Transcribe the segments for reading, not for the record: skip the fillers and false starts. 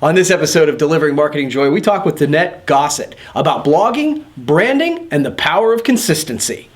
On this episode of Delivering Marketing Joy, we talk with Danette Gossett about blogging, branding, and the power of consistency.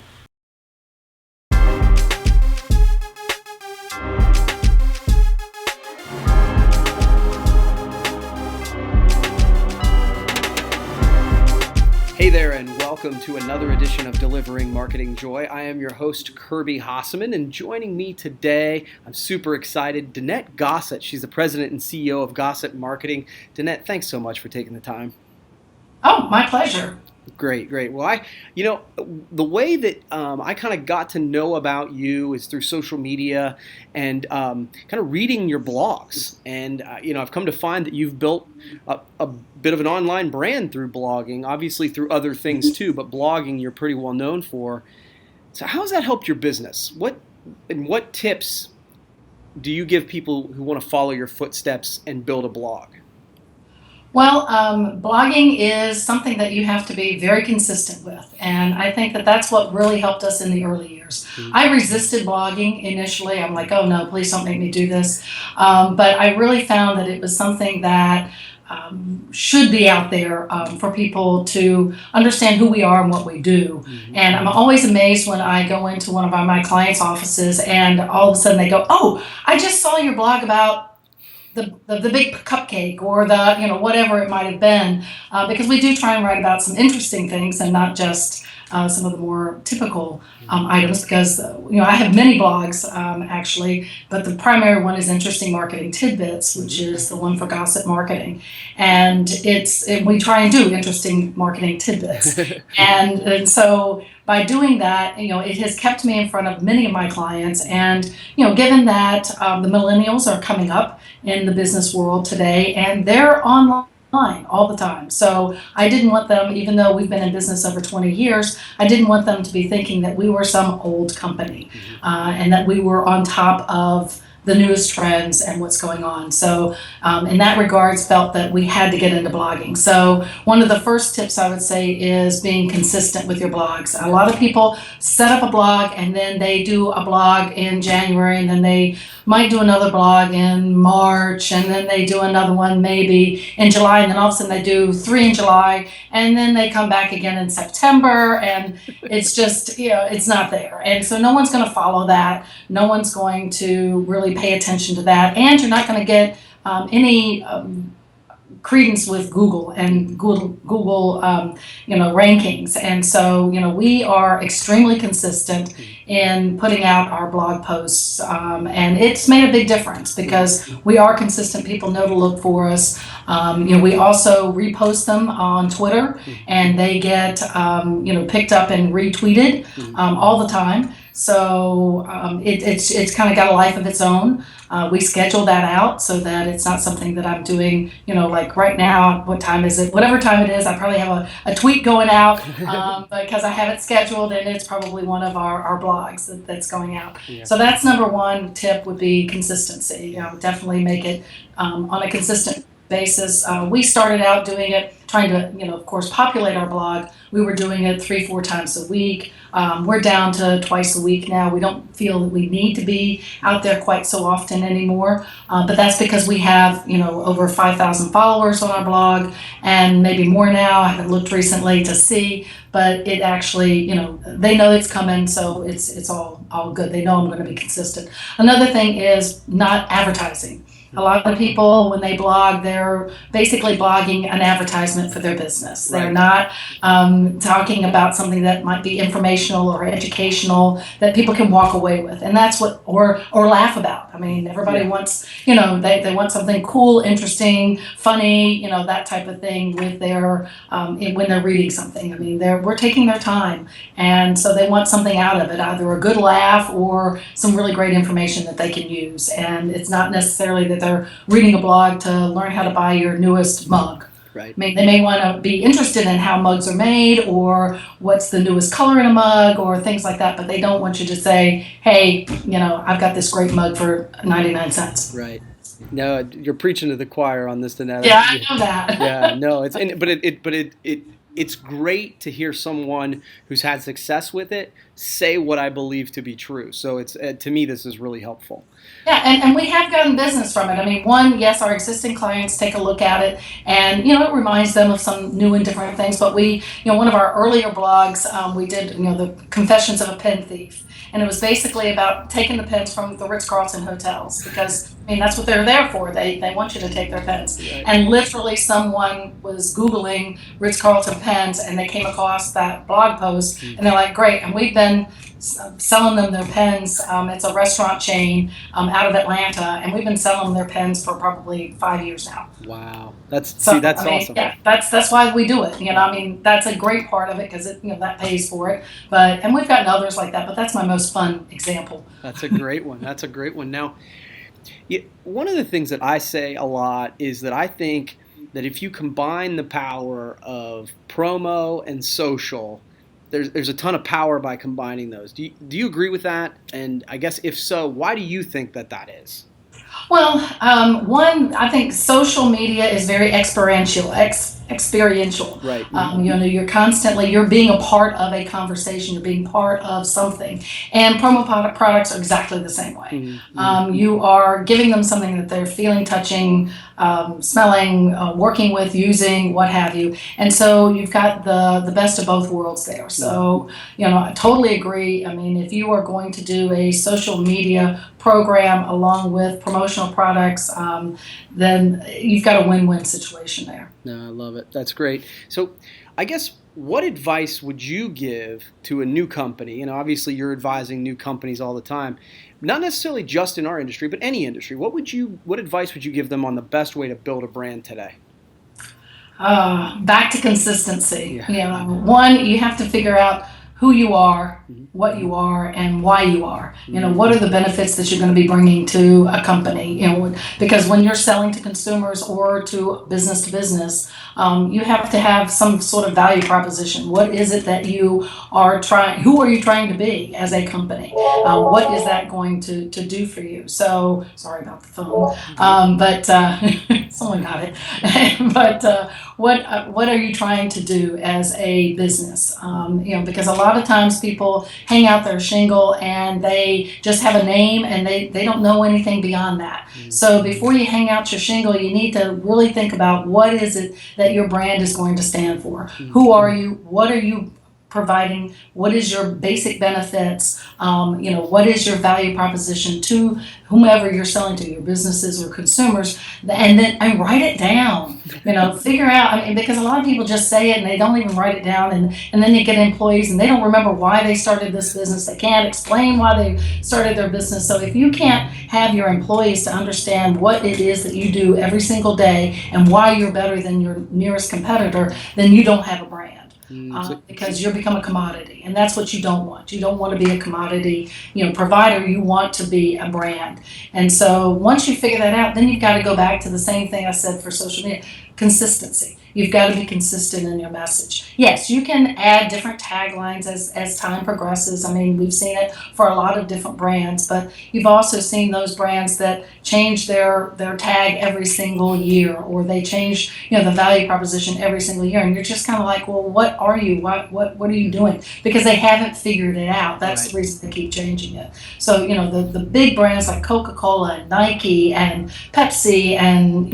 Hey there, and welcome to another edition of Delivering Marketing Joy. I am your host, Kirby Hasseman, and joining me today, I'm super excited, Danette Gossett. She's the president and CEO of Gossett Marketing. Danette, thanks so much for taking the time. Oh, my pleasure. Great. Well, the way that I kind of got to know about you is through social media and kind of reading your blogs. And, I've come to find that you've built a bit of an online brand through blogging, obviously through other things too, but blogging you're pretty well known for. So how has that helped your business? What tips do you give people who want to follow your footsteps and build a blog? Well, blogging is something that you have to be very consistent with. And I think that that's what really helped us in the early years. I resisted blogging initially. I'm like, oh no, please don't make me do this. But I really found that it was something that should be out there for people to understand who we are and what we do. And I'm always amazed when I go into one of my clients' offices and all of a sudden they go, oh, I just saw your blog about the big cupcake or the whatever it might have been, because we do try and write about some interesting things and not just some of the more typical items, because I have many blogs actually, but the primary one is Interesting Marketing Tidbits, which is the one for Gossett Marketing, and we try and do interesting marketing tidbits, and so by doing that, it has kept me in front of many of my clients, and given that the millennials are coming up in the business world today, and they're online all the time. So I didn't want them, even though we've been in business over 20 years, I didn't want them to be thinking that we were some old company and that we were on top of the newest trends and what's going on. So in that regards, felt that we had to get into blogging. So one of the first tips I would say is being consistent with your blogs. A lot of people set up a blog and then they do a blog in January, and then they might do another blog in March, and then they do another one maybe in July, and then all of a sudden they do 3 in July, and then they come back again in September, and it's just, it's not there. And so no one's going to follow that. No one's going to really pay attention to that, and you're not going to get any credence with Google and Google rankings. And so we are extremely consistent in putting out our blog posts, and it's made a big difference because we are consistent. People know to look for us. We also repost them on Twitter, and they get picked up and retweeted all the time. So it's kind of got a life of its own. We schedule that out so that it's not something that I'm doing, like right now, what time is it? Whatever time it is, I probably have a tweet going out because I have it scheduled, and it's probably one of our blogs that's going out. Yeah. So that's number one tip would be consistency. Definitely make it on a consistent basis. We started out doing it, trying to, of course, populate our blog. We were doing it 3-4 times a week. We're down to twice a week now. We don't feel that we need to be out there quite so often anymore. But that's because we have, over 5,000 followers on our blog, and maybe more now. I haven't looked recently to see, but it actually, they know it's coming, so it's all good. They know I'm going to be consistent. Another thing is not advertising. A lot of people, when they blog, they're basically blogging an advertisement for their business. They're not talking about something that might be informational or educational that people can walk away with, and that's what or laugh about. I mean, everybody wants, they want something cool, interesting, funny, that type of thing with their when they're reading something. I mean, we're taking their time, and so they want something out of it, either a good laugh or some really great information that they can use. And it's not necessarily that they're reading a blog to learn how to buy your newest mug. Right. I mean, they may want to be interested in how mugs are made or what's the newest color in a mug or things like that, but they don't want you to say, hey, I've got this great mug for 99 cents. Right. No, you're preaching to the choir on this, Danette. Yeah, I know that. Yeah, no, it's great to hear someone who's had success with it say what I believe to be true. So it's to me, this is really helpful. Yeah, and we have gotten business from it. I mean, one, yes, our existing clients take a look at it, and it reminds them of some new and different things. But one of our earlier blogs, we did, the Confessions of a Pen Thief, and it was basically about taking the pens from the Ritz-Carlton hotels because that's what they're there for. They want you to take their pens, Right. and literally someone was Googling Ritz-Carlton pens, and they came across that blog post, and they're like, great, and we've been selling them their pens. It's a restaurant chain out of Atlanta, and we've been selling them their pens for probably 5 years now. Wow, that's So awesome. yeah, that's why we do it. That's a great part of it because that pays for it. And we've gotten others like that, but that's my most fun example. That's a great one. That's a great one. Now, one of the things that I say a lot is that I think that if you combine the power of promo and social, there's a ton of power by combining those. Do you agree with that? And I guess if so, why do you think that is? Well, one, I think social media is very experiential. Right. You're being a part of a conversation. You're being part of something. And promo products are exactly the same way. Mm-hmm. You are giving them something that they're feeling, touching, smelling, working with, using, what have you. And so you've got the best of both worlds there. So, I totally agree. If you are going to do a social media program along with promotional products, then you've got a win-win situation there. No, I love it. That's great. So I guess what advice would you give to a new company? Obviously you're advising new companies all the time, not necessarily just in our industry, but any industry. What advice would you give them on the best way to build a brand today? Back to consistency. Yeah. One, you have to figure out who you are, what you are, and why you are. What are the benefits that you're going to be bringing to a company? Because when you're selling to consumers or to business, you have to have some sort of value proposition. What is it that you are trying? Who are you trying to be as a company? What is that going to do for you? So sorry about the phone, but someone got it. But what are you trying to do as a business? Because a lot of times people hang out their shingle and they just have a name and they don't know anything beyond that. So before you hang out your shingle, you need to really think about what is it that your brand is going to stand for. Who are you? What are you providing? What is your basic benefits? What is your value proposition to whomever you're selling to, your businesses or consumers, and then write it down. Figure out. Because a lot of people just say it and they don't even write it down, and then you get employees and they don't remember why they started this business. They can't explain why they started their business. So if you can't have your employees to understand what it is that you do every single day and why you're better than your nearest competitor, then you don't have a brand. Because you'll become a commodity, and that's what you don't want. You don't want to be a commodity, provider. You want to be a brand. And so once you figure that out, then you've got to go back to the same thing I said for social media: consistency. You've got to be consistent in your message. Yes, you can add different taglines as time progresses. We've seen it for a lot of different brands, but you've also seen those brands that change their tag every single year, or they change the value proposition every single year, and you're just kind of like, well, what are you? What are you doing? Because they haven't figured it out. That's right. The reason they keep changing it. So the big brands like Coca-Cola and Nike and Pepsi and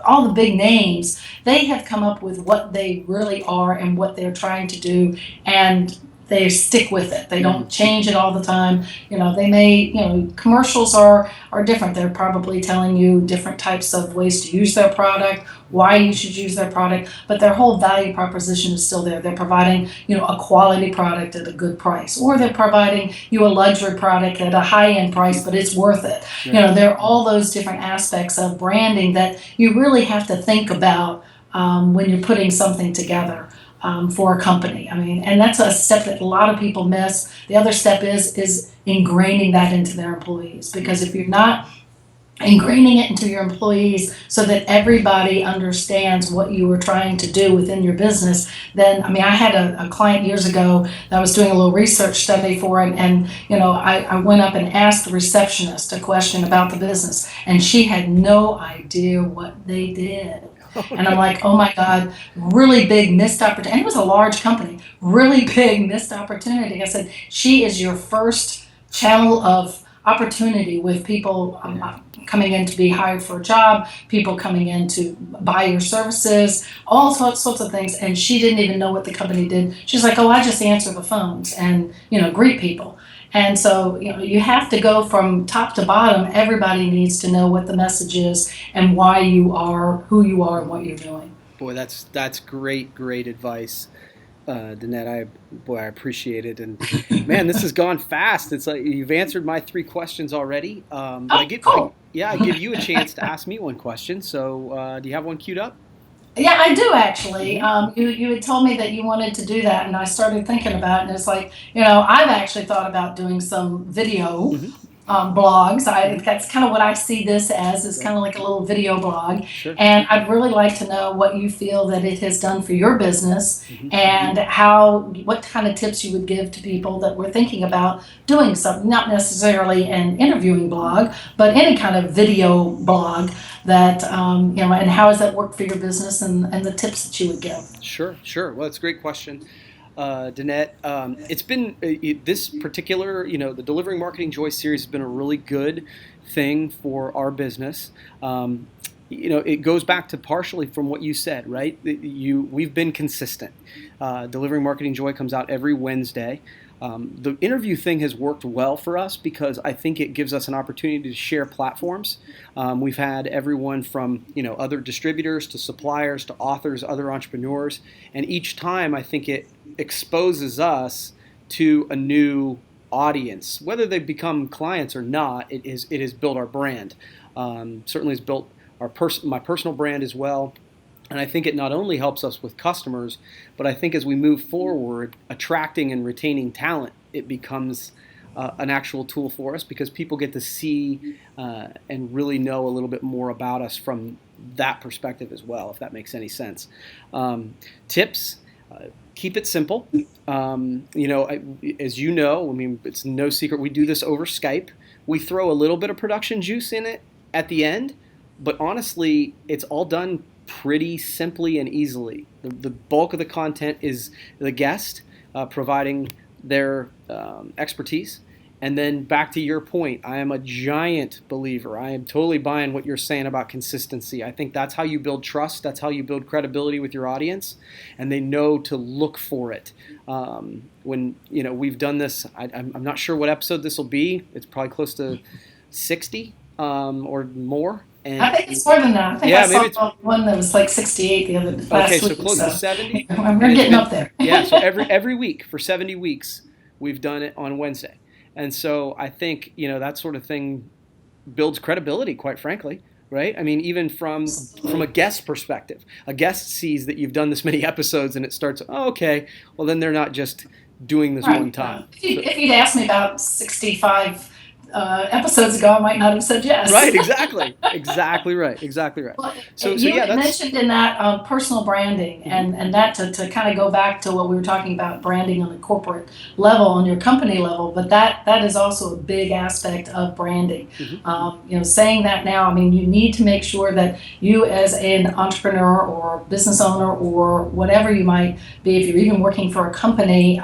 all the big names, they have come up with what they really are and what they're trying to do, and they stick with it. They don't change it all the time. They may, commercials are different. They're probably telling you different types of ways to use their product, why you should use their product, but their whole value proposition is still there. They're providing, a quality product at a good price, or they're providing you a luxury product at a high-end price, but it's worth it. Yeah. There are all those different aspects of branding that you really have to think about when you're putting something together for a company. And that's a step that a lot of people miss. The other step is ingraining that into their employees, because if you're not ingraining it into your employees so that everybody understands what you were trying to do within your business. Then, I mean, I had a client years ago that I was doing a little research study for, and I went up and asked the receptionist a question about the business, and she had no idea what they did. And I'm like, oh my God, really big missed opportunity. And it was a large company, really big missed opportunity. I said, she is your first channel of opportunity with people coming in to be hired for a job, people coming in to buy your services, all sorts of things. And she didn't even know what the company did. She's like, oh, I just answer the phones and, greet people. And so, you have to go from top to bottom. Everybody needs to know what the message is and why you are who you are and what you're doing. Boy, that's great advice, Danette. I appreciate it. And man, this has gone fast. It's like you've answered my 3 questions already. Cool. I give you a chance to ask me one question. So, do you have one queued up? Yeah, I do actually. You had told me that you wanted to do that, and I started thinking about it, and it's like, I've actually thought about doing some video blogs. That's kind of what I see this as, is kind of like a little video blog. Sure. And I'd really like to know what you feel that it has done for your business, and what kind of tips you would give to people that were thinking about doing something, not necessarily an interviewing blog, but any kind of video blog that, and how has that worked for your business, and the tips that you would give. Sure. Well, it's a great question. Danette, it's been this particular, the Delivering Marketing Joy series has been a really good thing for our business. It goes back to partially from what you said, right? We've been consistent. Delivering Marketing Joy comes out every Wednesday. The interview thing has worked well for us because I think it gives us an opportunity to share platforms. We've had everyone from other distributors to suppliers to authors, other entrepreneurs, and each time I think it exposes us to a new audience. Whether they become clients or not, it has built our brand. Certainly has built my personal brand as well. And I think it not only helps us with customers, but I think as we move forward, attracting and retaining talent, it becomes an actual tool for us because people get to see and really know a little bit more about us from that perspective as well, if that makes any sense. Tips, keep it simple. As you know, it's no secret we do this over Skype. We throw a little bit of production juice in it at the end, but honestly, it's all done pretty simply and easily. The bulk of the content is the guest providing their expertise. And then back to your point, I am a giant believer. I am totally buying what you're saying about consistency. I think that's how you build trust. That's how you build credibility with your audience. And they know to look for it. When we've done this, I'm not sure what episode this will be. It's probably close to 60 or more. And I think it's more than that. I think I saw one that was like 68 the other last week. Okay, so close to 70. We're getting up there. Yeah, so every week for 70 weeks, we've done it on Wednesday. And so I think, that sort of thing builds credibility, quite frankly, right? I mean, even from a guest perspective, a guest sees that you've done this many episodes and it starts, okay, well, then they're not just doing this one time. If you'd asked me about 65 episodes ago, I might not have said yes. Right, exactly. Exactly right. Well, you mentioned in that personal branding, and that to kind of go back to what we were talking about, branding on the corporate level, on your company level, but that is also a big aspect of branding. Saying that now, you need to make sure that you as an entrepreneur or business owner or whatever you might be, if you're even working for a company,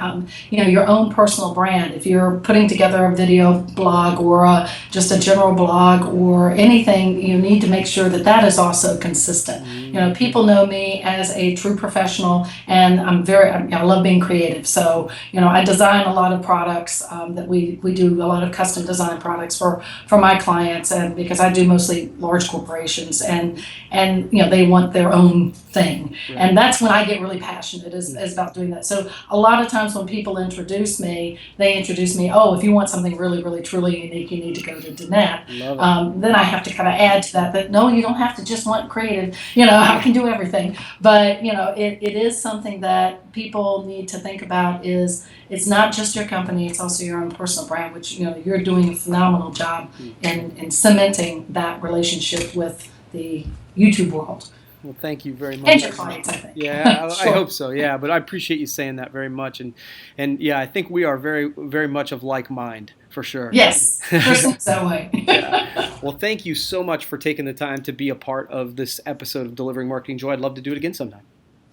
your own personal brand. If you're putting together a video blog or just a general blog or anything, you need to make sure that is also consistent. People know me as a true professional, and I love being creative. So, I design a lot of products that we do a lot of custom design products for my clients, and because I do mostly large corporations, and they want their own thing. Right. And that's when I get really passionate is about doing that. So a lot of times when people introduce me, they introduce me, if you want something really, really, truly unique, you need to go to Danette. Love it. Then I have to kind of add to that no, you don't have to just want creative, I can do everything. But, it is something that people need to think about is it's not just your company, it's also your own personal brand, which, you're doing a phenomenal job in cementing that relationship with the YouTube world. Well, thank you very much. And your clients, I think. Yeah, Sure. I hope so. Yeah, but I appreciate you saying that very much, and yeah, I think we are very, very much of like mind for sure. Yes, person's that way. Yeah. Well, thank you so much for taking the time to be a part of this episode of Delivering Marketing Joy. I'd love to do it again sometime.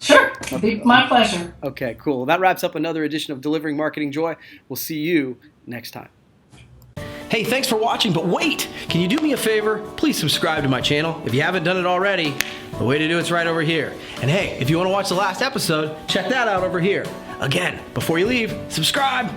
Sure, it'd be my pleasure. Okay, cool. Well, that wraps up another edition of Delivering Marketing Joy. We'll see you next time. Hey, thanks for watching, but wait! Can you do me a favor? Please subscribe to my channel. If you haven't done it already, the way to do it's right over here. And hey, if you want to watch the last episode, check that out over here. Again, before you leave, subscribe!